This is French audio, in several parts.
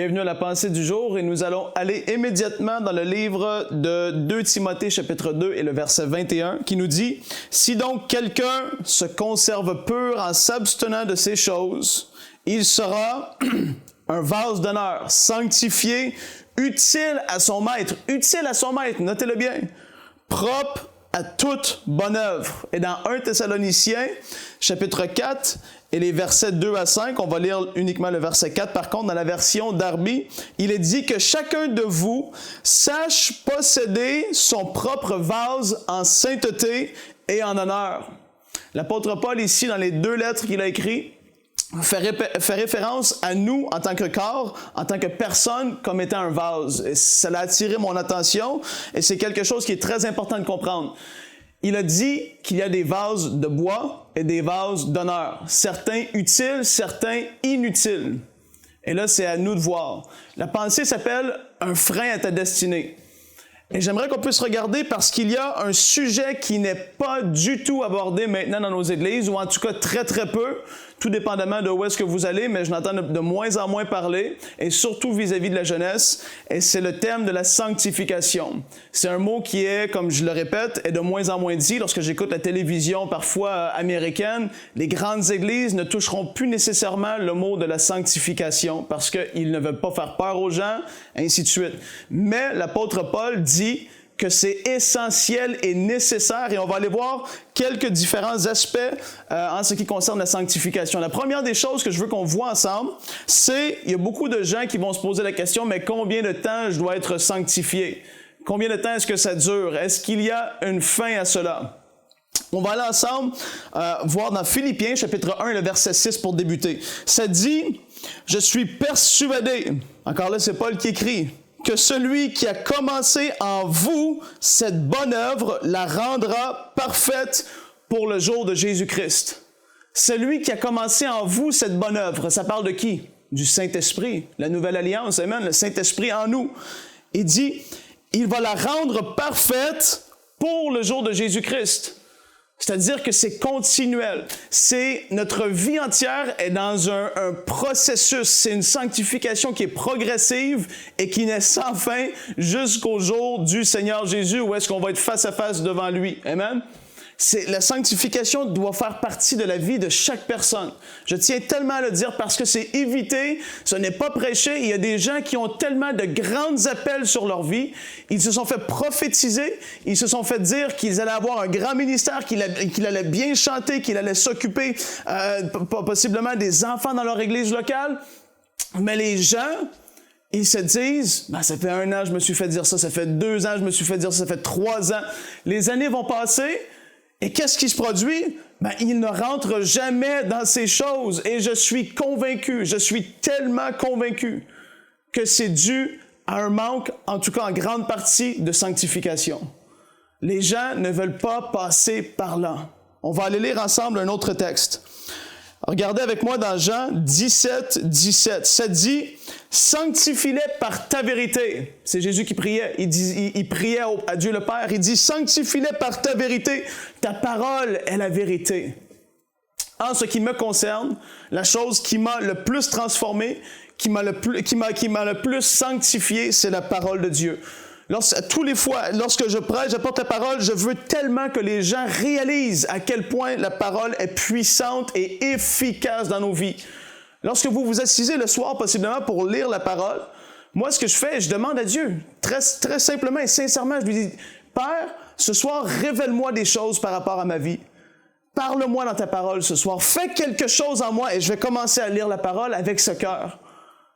bienvenue à la pensée du jour et nous allons aller immédiatement dans le livre de 2 Timothée chapitre 2 et le verset 21 qui nous dit « Si donc quelqu'un se conserve pur en s'abstenant de ces choses, il sera un vase d'honneur, sanctifié, utile à son maître, notez-le bien, propre à toute bonne œuvre. » Et dans 1 Thessaloniciens chapitre 4 et les versets 2 à 5, on va lire uniquement le verset 4. Par contre, dans la version Darby, il est dit que chacun de vous sache posséder son propre vase en sainteté et en honneur. L'apôtre Paul, ici, dans les 2 lettres qu'il a écrites, fait référence à nous en tant que corps, en tant que personne, comme étant un vase. Et ça a attiré mon attention et c'est quelque chose qui est très important de comprendre. Il a dit qu'il y a des vases de bois et des vases d'honneur. Certains utiles, certains inutiles. Et là, c'est à nous de voir. La pensée s'appelle « Un frein à ta destinée ». Et j'aimerais qu'on puisse regarder parce qu'il y a un sujet qui n'est pas du tout abordé maintenant dans nos églises, ou en tout cas très très peu, tout dépendamment de où est-ce que vous allez, mais je l'entends de moins en moins parler, et surtout vis-à-vis de la jeunesse, et c'est le thème de la sanctification. C'est un mot qui est, comme je le répète, est de moins en moins dit. Lorsque j'écoute la télévision parfois américaine, les grandes églises ne toucheront plus nécessairement le mot de la sanctification parce qu'ils ne veulent pas faire peur aux gens, ainsi de suite. Mais l'apôtre Paul dit que c'est essentiel et nécessaire, et on va aller voir quelques différents aspects en ce qui concerne la sanctification. La première des choses que je veux qu'on voit ensemble, c'est, il y a beaucoup de gens qui vont se poser la question, mais combien de temps je dois être sanctifié? Combien de temps est-ce que ça dure? Est-ce qu'il y a une fin à cela? On va aller ensemble voir dans Philippiens, chapitre 1, le verset 6 pour débuter. Ça dit, « Je suis persuadé », encore là, c'est Paul qui écrit, que celui qui a commencé en vous cette bonne œuvre la rendra parfaite pour le jour de Jésus-Christ. Celui qui a commencé en vous cette bonne œuvre, ça parle de qui? Du Saint-Esprit, la nouvelle alliance, amen, le Saint-Esprit en nous. Il dit, il va la rendre parfaite pour le jour de Jésus-Christ. C'est-à-dire que c'est continuel. C'est notre vie entière est dans un processus. C'est une sanctification qui est progressive et qui n'est sans fin jusqu'au jour du Seigneur Jésus où est-ce qu'on va être face à face devant lui. Amen. La sanctification doit faire partie de la vie de chaque personne. Je tiens tellement à le dire parce que c'est évité, ce n'est pas prêché. Il y a des gens qui ont tellement de grands appels sur leur vie. Ils se sont fait prophétiser, ils se sont fait dire qu'ils allaient avoir un grand ministère, qu'il allait bien chanter, qu'il allait s'occuper possiblement des enfants dans leur église locale. Mais les gens, ils se disent, ça fait 1 an, je me suis fait dire ça, ça fait 2 ans, je me suis fait dire ça, ça fait 3 ans. Les années vont passer. Et qu'est-ce qui se produit? Il ne rentre jamais dans ces choses. Et je suis tellement convaincu que c'est dû à un manque, en tout cas en grande partie, de sanctification. Les gens ne veulent pas passer par là. On va aller lire ensemble un autre texte. Regardez avec moi dans Jean 17, 17. Ça dit, « Sanctifie-les par ta vérité. » C'est Jésus qui priait. Il priait à Dieu le Père. Il dit, « Sanctifie-les par ta vérité. Ta parole est la vérité. » En ce qui me concerne, la chose qui m'a le plus transformé, qui m'a le plus sanctifié, c'est la parole de Dieu. Tous les fois, lorsque je prêche, j'apporte la parole, je veux tellement que les gens réalisent à quel point la parole est puissante et efficace dans nos vies. Lorsque vous vous assisez le soir, possiblement, pour lire la parole, moi, ce que je fais, je demande à Dieu, très, très simplement et sincèrement, je lui dis, « Père, ce soir, révèle-moi des choses par rapport à ma vie. Parle-moi dans ta parole ce soir. Fais quelque chose en moi. » Et je vais commencer à lire la parole avec ce cœur.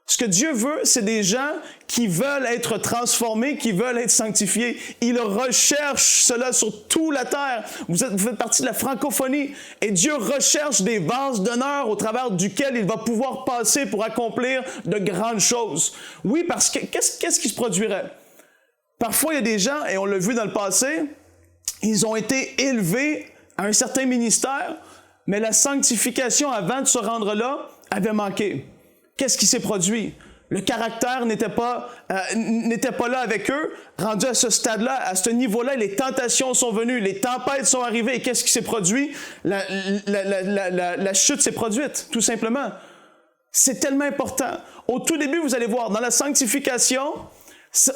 Ce que Dieu veut, c'est des gens qui veulent être transformés, qui veulent être sanctifiés. Il recherche cela sur toute la terre. Vous faites partie de la francophonie. Et Dieu recherche des vases d'honneur au travers duquel il va pouvoir passer pour accomplir de grandes choses. Oui, parce que qu'est-ce qui se produirait? Parfois, il y a des gens, et on l'a vu dans le passé, ils ont été élevés à un certain ministère, mais la sanctification avant de se rendre là avait manqué. Qu'est-ce qui s'est produit? Le caractère n'était pas là avec eux. Rendu à ce stade-là, à ce niveau-là, les tentations sont venues, les tempêtes sont arrivées. Et qu'est-ce qui s'est produit? La chute s'est produite, tout simplement. C'est tellement important. Au tout début, vous allez voir, dans la sanctification,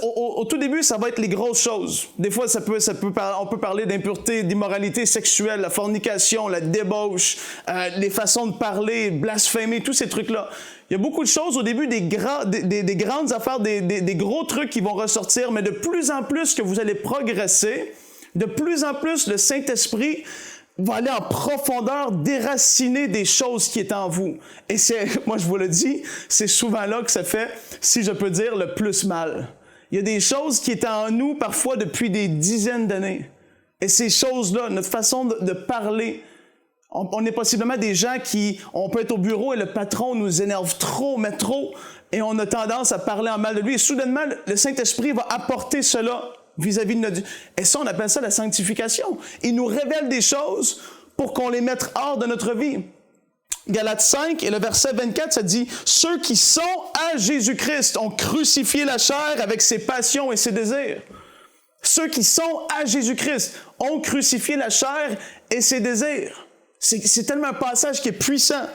au tout début, ça va être les grosses choses. Des fois, on peut parler d'impureté, d'immoralité sexuelle, la fornication, la débauche, les façons de parler, blasphémer, tous ces trucs-là. Il y a beaucoup de choses au début, des grandes affaires, des gros trucs qui vont ressortir, mais de plus en plus que vous allez progresser, de plus en plus le Saint-Esprit va aller en profondeur déraciner des choses qui étaient en vous. Et moi je vous le dis, c'est souvent là que ça fait, si je peux dire, le plus mal. Il y a des choses qui étaient en nous parfois depuis des dizaines d'années. Et ces choses-là, notre façon de parler, on est possiblement des gens on peut être au bureau et le patron nous énerve trop, mais trop, et on a tendance à parler en mal de lui. Et soudainement, le Saint-Esprit va apporter cela vis-à-vis de notre... Et ça, on appelle ça la sanctification. Il nous révèle des choses pour qu'on les mette hors de notre vie. Galates 5 et le verset 24, ça dit « Ceux qui sont à Jésus-Christ ont crucifié la chair avec ses passions et ses désirs. » Ceux qui sont à Jésus-Christ ont crucifié la chair et ses désirs. C'est tellement un passage qui est puissant.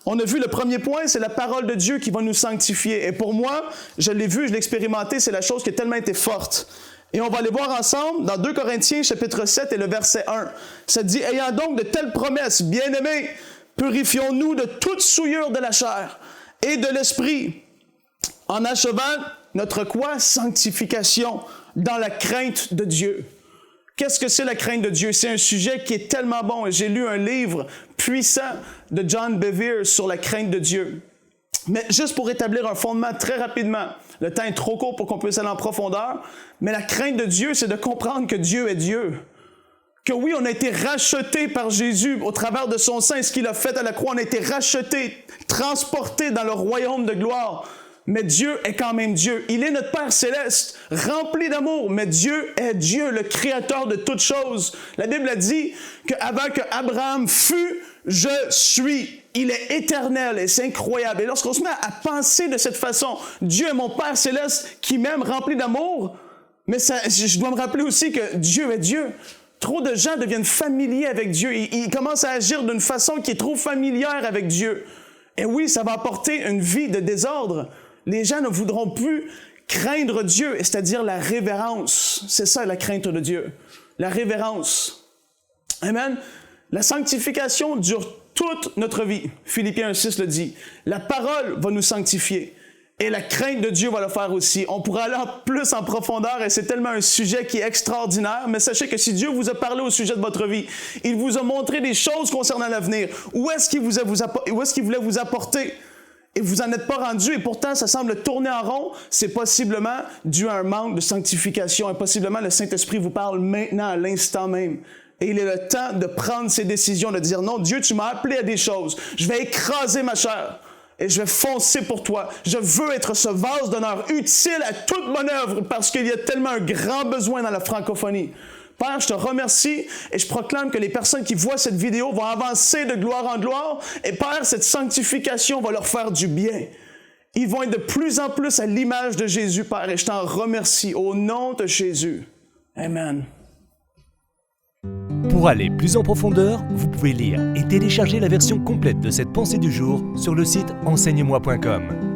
On a vu le premier point, c'est la parole de Dieu qui va nous sanctifier. Et pour moi, je l'ai vu, je l'ai expérimenté, c'est la chose qui a tellement été forte. Et on va aller voir ensemble dans 2 Corinthiens chapitre 7 et le verset 1. Ça dit « Ayant donc de telles promesses, bien-aimés, purifions-nous de toute souillure de la chair et de l'esprit, en achevant notre quoi? Sanctification dans la crainte de Dieu. » Qu'est-ce que c'est la crainte de Dieu? C'est un sujet qui est tellement bon. J'ai lu un livre puissant de John Bevere sur la crainte de Dieu. Mais juste pour établir un fondement très rapidement, le temps est trop court pour qu'on puisse aller en profondeur, mais la crainte de Dieu, c'est de comprendre que Dieu est Dieu. Que oui, on a été racheté par Jésus au travers de son sang, ce qu'il a fait à la croix, on a été racheté, transporté dans le royaume de gloire. Mais Dieu est quand même Dieu. Il est notre Père céleste, rempli d'amour, mais Dieu est Dieu, le créateur de toutes choses. La Bible a dit qu'avant que Abraham fût, je suis. Il est éternel et c'est incroyable. Et lorsqu'on se met à penser de cette façon, Dieu est mon Père céleste qui m'aime rempli d'amour, mais je dois me rappeler aussi que Dieu est Dieu. Trop de gens deviennent familiers avec Dieu. Ils commencent à agir d'une façon qui est trop familière avec Dieu. Et oui, ça va apporter une vie de désordre. Les gens ne voudront plus craindre Dieu, c'est-à-dire la révérence. C'est ça, la crainte de Dieu. La révérence. Amen. La sanctification dure toute notre vie. Philippiens 1,6 le dit. La parole va nous sanctifier. Et la crainte de Dieu va le faire aussi. On pourra aller plus en profondeur et c'est tellement un sujet qui est extraordinaire. Mais sachez que si Dieu vous a parlé au sujet de votre vie, il vous a montré des choses concernant l'avenir. Où est-ce qu'il voulait vous apporter? Et vous n'en êtes pas rendu, et pourtant ça semble tourner en rond, c'est possiblement dû à un manque de sanctification. Et possiblement le Saint-Esprit vous parle maintenant, à l'instant même. Et il est le temps de prendre ces décisions, de dire non, Dieu, tu m'as appelé à des choses. Je vais écraser ma chair et je vais foncer pour toi. Je veux être ce vase d'honneur utile à toute bonne œuvre parce qu'il y a tellement un grand besoin dans la francophonie. Père, je te remercie et je proclame que les personnes qui voient cette vidéo vont avancer de gloire en gloire. Et Père, cette sanctification va leur faire du bien. Ils vont être de plus en plus à l'image de Jésus, Père, et je t'en remercie au nom de Jésus. Amen. Pour aller plus en profondeur, vous pouvez lire et télécharger la version complète de cette pensée du jour sur le site enseigne-moi.com.